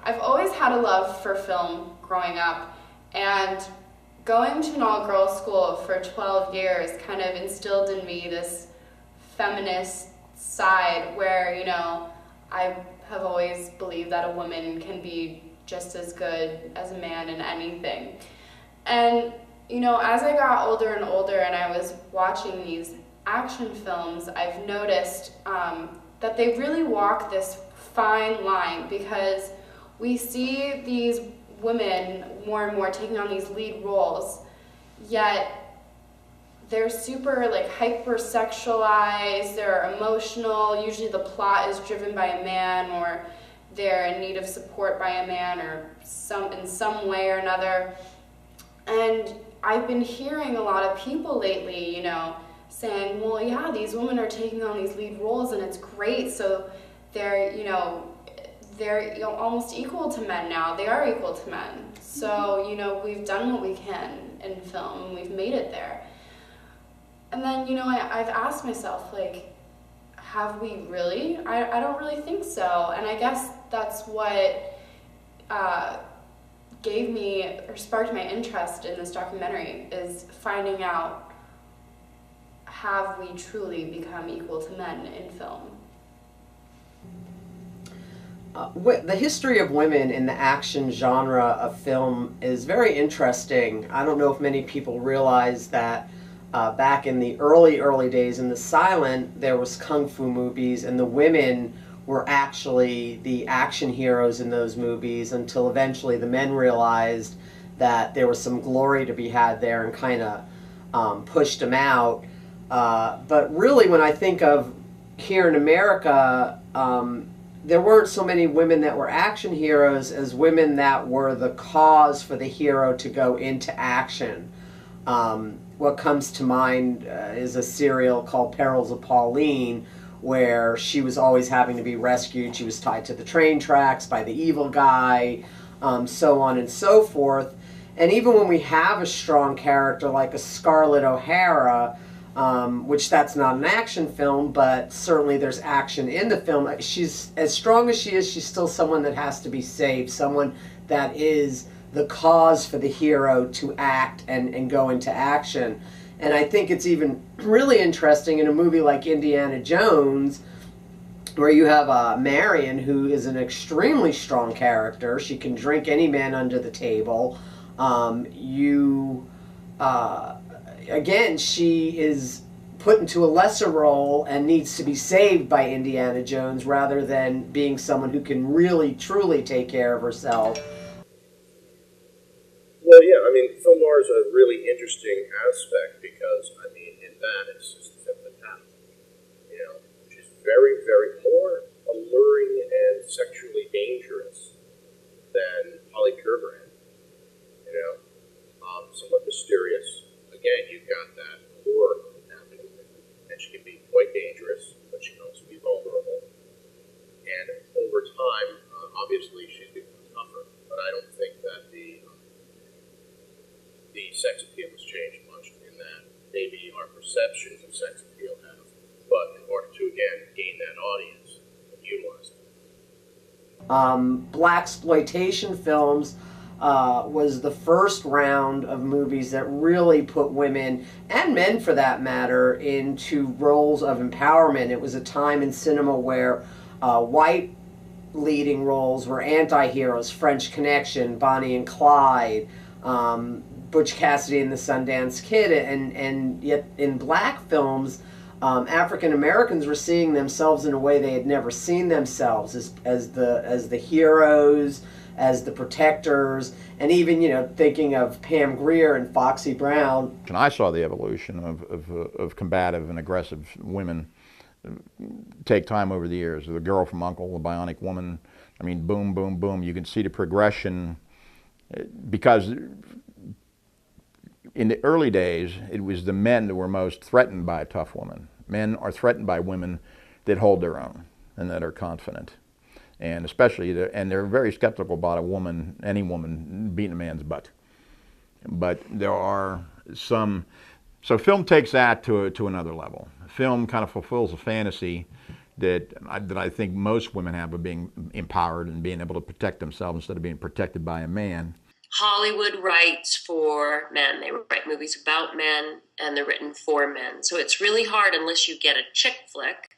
I've always had a love for film growing up, and going to an all-girls school for 12 years kind of instilled in me this feminist side where, you know, I have always believed that a woman can be just as good as a man in anything. And, you know, as I got older and older and I was watching these action films, I've noticed that they really walk this fine line, because we see these women more and more taking on these lead roles, yet they're super like hypersexualized, they're emotional, usually the plot is driven by a man, or they're in need of support by a man, or in some way or another. And I've been hearing a lot of people lately, you know, saying, well, yeah, these women are taking on these lead roles and it's great, so they're, you know, almost equal to men now. They are equal to men. So, you know, we've done what we can in film, and we've made it there. And then, you know, I've asked myself, like, have we really? I don't really think so. And I guess that's what gave me, or sparked my interest in this documentary, is finding out, have we truly become equal to men in film? The history of women in the action genre of film is very interesting. I don't know if many people realize that back in the early days in the silent, there was kung fu movies, and the women were actually the action heroes in those movies, until eventually the men realized that there was some glory to be had there and kind of pushed them out. But really, when I think of here in America, there weren't so many women that were action heroes as women that were the cause for the hero to go into action. What comes to mind is a serial called Perils of Pauline, where she was always having to be rescued. She was tied to the train tracks by the evil guy, so on and so forth. And even when we have a strong character like a Scarlett O'Hara, which that's not an action film, but certainly there's action in the film. She's, as strong as she is, she's still someone that has to be saved, someone that is the cause for the hero to act and go into action. And I think it's even really interesting in a movie like Indiana Jones, where you have Marion, who is an extremely strong character. She can drink any man under the table. Again, she is put into a lesser role and needs to be saved by Indiana Jones, rather than being someone who can really, truly take care of herself. Well, yeah, I mean, film noir is a really interesting aspect because, I mean, in that it's just femme fatale. You know, she's very, very more alluring and sexually dangerous than Holly Curran. You know, somewhat mysterious. Again, you've got that allure happening, and she can be quite dangerous, but she can also be vulnerable. And over time, obviously, she's become tougher. But I don't think that the sex appeal has changed much in that. Maybe our perceptions of sex appeal have, but in order to again gain that audience and utilize it. Blaxploitation films was the first round of movies that really put women, and men for that matter, into roles of empowerment. It was a time in cinema where white leading roles were anti-heroes. French Connection, Bonnie and Clyde, Butch Cassidy and the Sundance Kid, and yet in black films, African Americans were seeing themselves in a way they had never seen themselves, as the heroes, as the protectors, and even, you know, thinking of Pam Grier and Foxy Brown. And I saw the evolution of combative and aggressive women take time over the years. The Girl from U.N.C.L.E., The Bionic Woman, I mean, boom, boom, boom. You can see the progression, because in the early days, it was the men that were most threatened by a tough woman. Men are threatened by women that hold their own and that are confident. And especially, they're very skeptical about a woman, any woman, beating a man's butt. But there are some, so film takes that to another level. Film kind of fulfills a fantasy that I think most women have of being empowered and being able to protect themselves instead of being protected by a man. Hollywood writes for men. They write movies about men, and they're written for men. So it's really hard, unless you get a chick flick,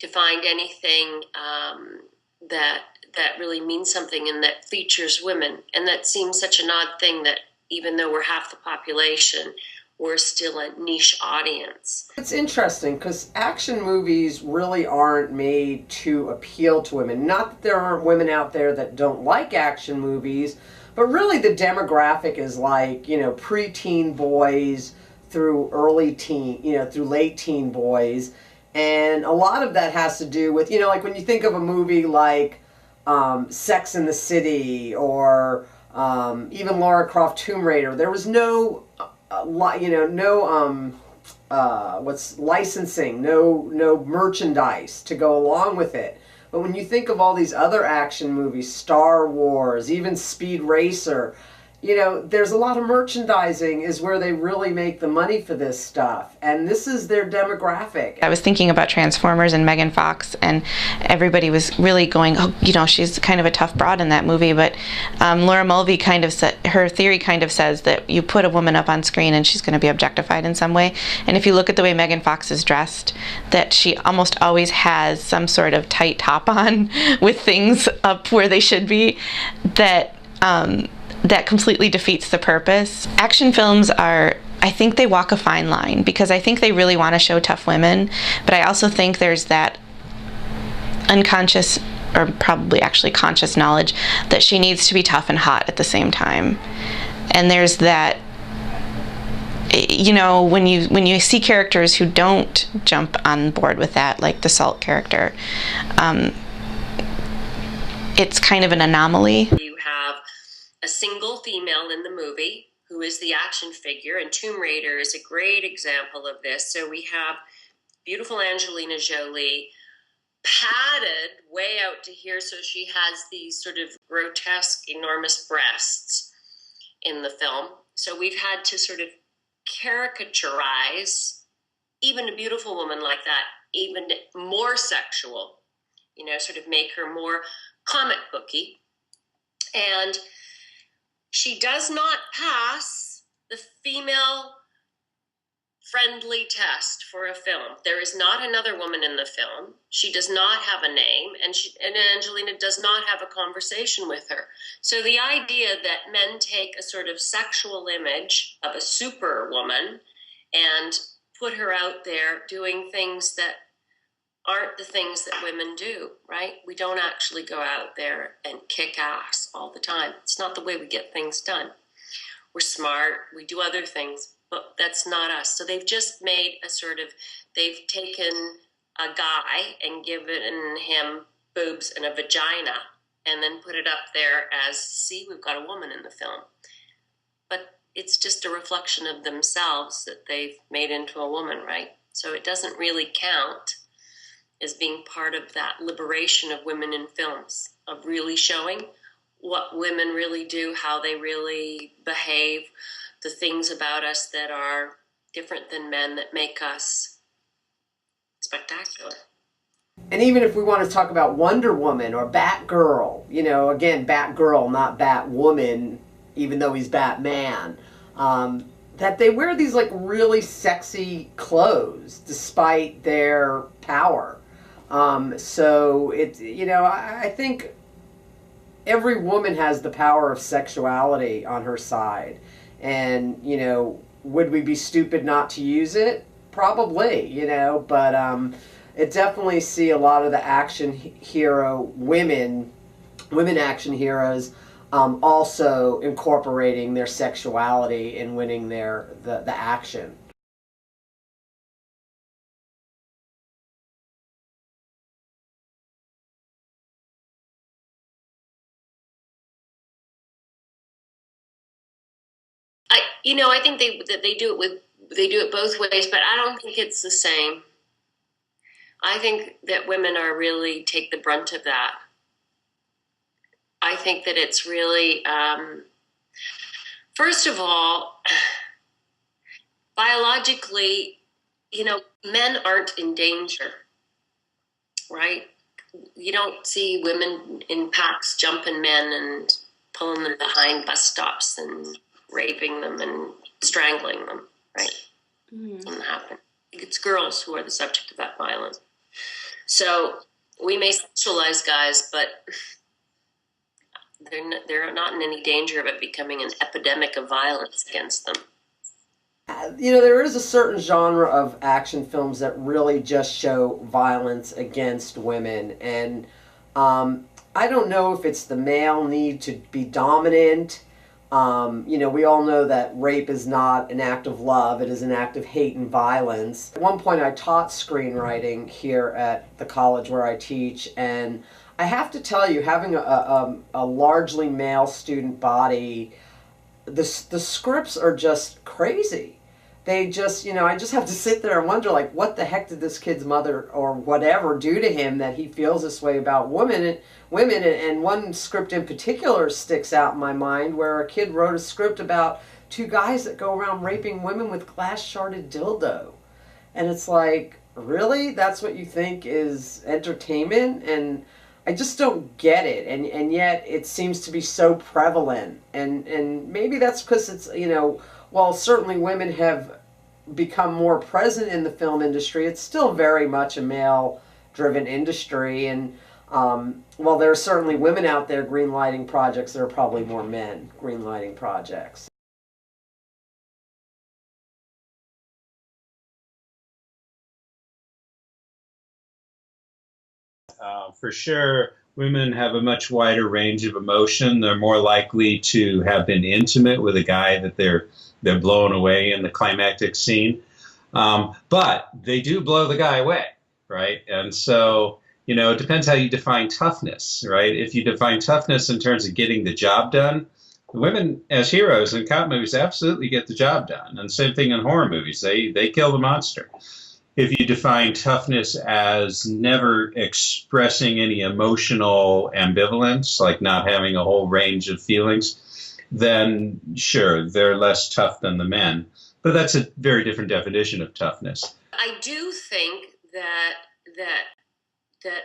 to find anything that really means something and that features women. And that seems such an odd thing, that even though we're half the population, we're still a niche audience. It's interesting because action movies really aren't made to appeal to women. Not that there aren't women out there that don't like action movies, but really the demographic is like, preteen boys through early teen, through late teen boys. And a lot of that has to do with, like when you think of a movie like Sex and the City or even Lara Croft Tomb Raider, there was no licensing, no merchandise to go along with it. But when you think of all these other action movies, Star Wars, even Speed Racer, there's a lot of merchandising is where they really make the money for this stuff. And this is their demographic. I was thinking about Transformers and Megan Fox, and everybody was really going, she's kind of a tough broad in that movie. But Laura Mulvey her theory kind of says that you put a woman up on screen and she's going to be objectified in some way. And if you look at the way Megan Fox is dressed, that she almost always has some sort of tight top on with things up where they should be, that completely defeats the purpose. Action films I think they walk a fine line, because I think they really want to show tough women, but I also think there's that unconscious, or probably actually conscious knowledge that she needs to be tough and hot at the same time. And there's that, when you see characters who don't jump on board with that, like the Salt character, it's kind of an anomaly. You have a single female in the movie who is the action figure, and Tomb Raider is a great example of this. So we have beautiful Angelina Jolie, padded way out to here, so she has these sort of grotesque, enormous breasts in the film. So we've had to sort of caricaturize even a beautiful woman like that, even more sexual, sort of make her more comic booky. And she does not pass the female friendly test for a film. There is not another woman in the film. She does not have a name, and Angelina does not have a conversation with her. So the idea that men take a sort of sexual image of a superwoman and put her out there doing things that aren't the things that women do, right? We don't actually go out there and kick ass all the time. It's not the way we get things done. We're smart, we do other things, but that's not us. So they've just made they've taken a guy and given him boobs and a vagina and then put it up there as, see, we've got a woman in the film. But it's just a reflection of themselves that they've made into a woman, right? So it doesn't really count as being part of that liberation of women in films, of really showing what women really do, how they really behave, the things about us that are different than men that make us spectacular. And even if we want to talk about Wonder Woman or Batgirl, again, Batgirl, not Batwoman, even though he's Batman, that they wear these like really sexy clothes despite their power. So it's, I think every woman has the power of sexuality on her side. And, would we be stupid not to use it? Probably, but it definitely see a lot of the action hero women action heroes also incorporating their sexuality in winning the action. I think they do it both ways, but I don't think it's the same. I think that women really take the brunt of that. I think that it's really, first of all, biologically, men aren't in danger. right? You don't see women in packs jumping men and pulling them behind bus stops and raping them and strangling them, right? It doesn't happen. It's girls who are the subject of that violence. So we may sexualize guys, but they're not in any danger of it becoming an epidemic of violence against them. There is a certain genre of action films that really just show violence against women, and I don't know if it's the male need to be dominant. We all know that rape is not an act of love, it is an act of hate and violence. At one point I taught screenwriting here at the college where I teach, and I have to tell you, having a largely male student body, the scripts are just crazy. They just, I just have to sit there and wonder, like, what the heck did this kid's mother or whatever do to him that he feels this way about women? And one script in particular sticks out in my mind where a kid wrote a script about two guys that go around raping women with glass-sharded dildo. And it's like, really? That's what you think is entertainment? And I just don't get it, and yet it seems to be so prevalent, and maybe that's because it's, while certainly women have become more present in the film industry, it's still very much a male-driven industry, and while there are certainly women out there greenlighting projects, there are probably more men greenlighting projects. For sure, women have a much wider range of emotion. They're more likely to have been intimate with a guy that they're blown away in the climactic scene. But they do blow the guy away, right? And so, it depends how you define toughness, right? If you define toughness in terms of getting the job done, women as heroes in cop movies absolutely get the job done. And same thing in horror movies. They kill the monster. If you define toughness as never expressing any emotional ambivalence, like not having a whole range of feelings, then sure, they're less tough than the men. But that's a very different definition of toughness. I do think that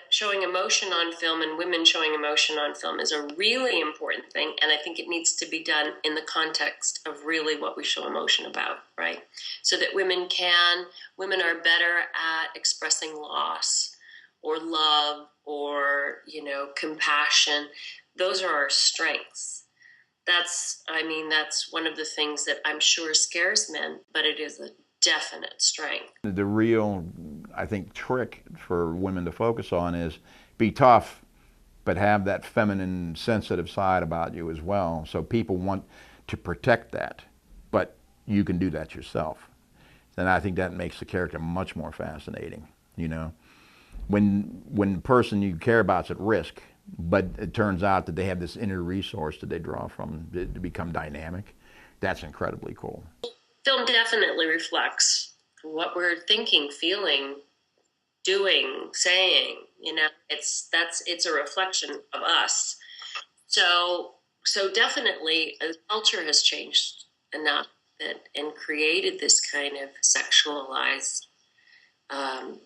showing emotion on film and women showing emotion on film is a really important thing, and I think it needs to be done in the context of really what we show emotion about, right? So that women are better at expressing loss or love or, compassion. Those are our strengths. That's one of the things that I'm sure scares men, but it is a definite strength. The real, I think, trick for women to focus on is be tough, but have that feminine, sensitive side about you as well. So people want to protect that, but you can do that yourself. And I think that makes the character much more fascinating, When the person you care about is at risk, but it turns out that they have this inner resource that they draw from to become dynamic, that's incredibly cool. Film definitely reflects what we're thinking, feeling, doing, saying. It's a reflection of us. So definitely, the culture has changed enough and created this kind of sexualized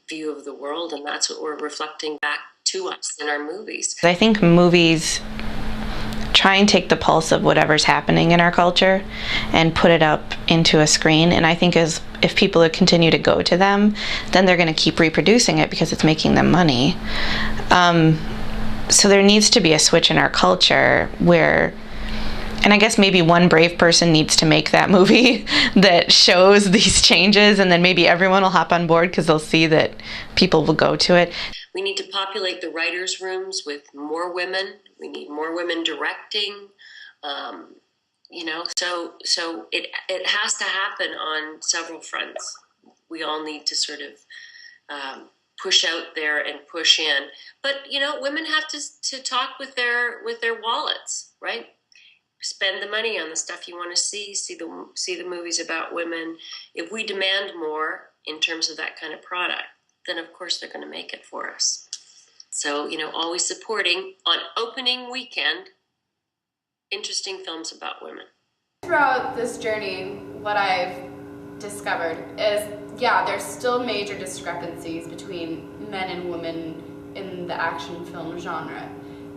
view of the world, and that's what we're reflecting back to us in our movies. I think movies try and take the pulse of whatever's happening in our culture and put it up into a screen, and I think if people continue to go to them, then they're going to keep reproducing it because it's making them money. So there needs to be a switch in our culture where, and I guess maybe one brave person needs to make that movie that shows these changes, and then maybe everyone will hop on board because they'll see that people will go to it. We need to populate the writers' rooms with more women. We need more women directing. So it has to happen on several fronts. We all need to sort of push out there and push in. But women have to talk with their wallets, right? Spend the money on the stuff you want to see the movies about women. If we demand more in terms of that kind of product, then of course they're going to make it for us. So, always supporting on opening weekend interesting films about women. Throughout this journey, what I've discovered is, there's still major discrepancies between men and women in the action film genre.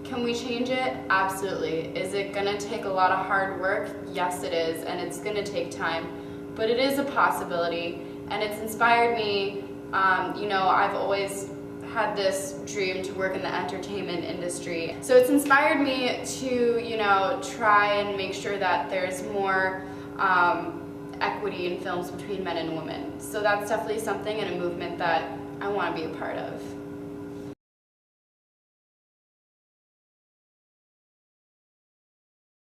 Can we change it? Absolutely. Is it going to take a lot of hard work? Yes, it is, and it's going to take time. But it is a possibility, and it's inspired me. I've always had this dream to work in the entertainment industry. So it's inspired me to, try and make sure that there's more equity in films between men and women. So that's definitely something and a movement that I want to be a part of.